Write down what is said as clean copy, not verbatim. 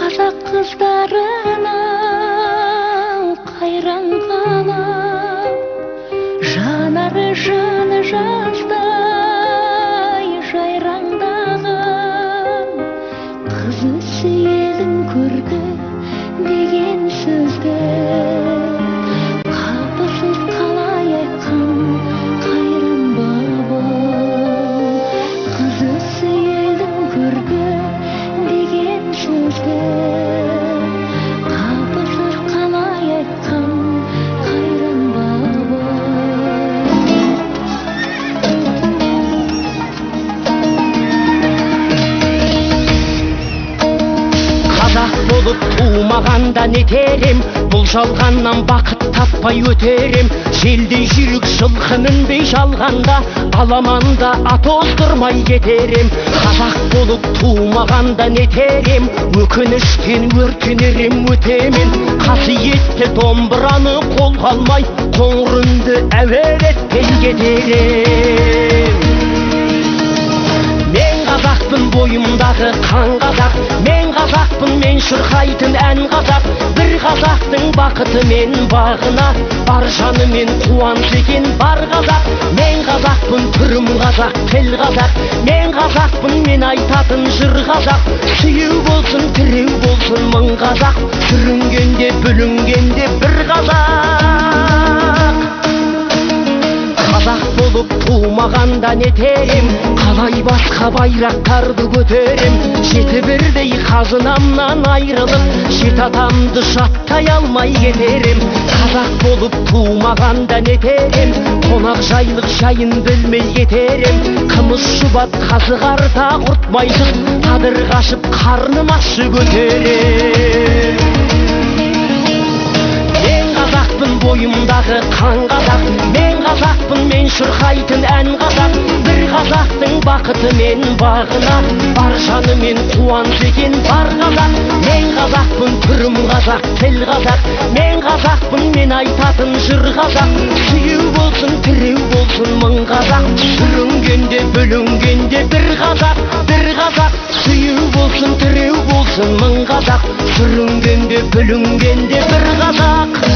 Қазақ қыздарына қайран қалам, жанары жаны жаздай жайраңдаған. Қызы сейілдің көрді деген сөзді қапысыз қалай айтқан қайран бабам. Қызы сейілдің көрді деген сөзді қапысыз қалай айтқан қайран бабам. Қазақ болып туымағанда не терем, бұл жалғаннан бақыт таппай өтерем. Желдей жүйрік жылқы мінбей жалғанда, аламанда ат оздырмай кетерем. Қазақ болып туымағанда не терем, өкініштен өртенерем өтемен. Қасиетті домбыраны қолға алмай, қоңыр үнді әуелетпен кетерем. Мен қазақпын, бойымдағы қан қазақ, мен қазақпын, мен шырқайтын ән қазақ. Бір қазақтың бақыты мен бағына, бар жанымен қуаныс екен бар қазақ. Мен қазақпын, түрім қазақ, тіл қазақ, мен қазақпын, мен айтатын жыр қазақ. Сүйеу болсын, тіреу болсын мың қазақ, сүрінгенде бүлінгенде бір қазақ. Қазақ болып туымағанда не терем, қалай басқа байрақтарды көтерем. Жеті бірдей қазынамнан айрылып, жеті атамды жаттай алмай кетерем. Қазақ болып туымағанда не терем, қонақ жайлық жайын білмей кетерем. Қымыз шұбат қазы қарта құртмайтын, қадыр қашып қарным ащы көтерем. Мен қазақпын, бойымдағы қан қазақ, мен қазақпын, мен шырқайтын ән қазақ. Бір қазақтың бақыты мен бағына, бар жанымен қуаныс екен бар қазақ. Мен қазақпын, түрім қазақ, тіл қазақ, мен қазақпын, мен айтатын жыр қазақ. Сүйеу болсын, тіреу болсын мың қазақ, сүрінгенде бүлінгенде бір қазақ, бір қазақ. Сүйеу болсын, тіреу болсын мың қазақ, сүрінгенде бүлінгенде бір қазақ.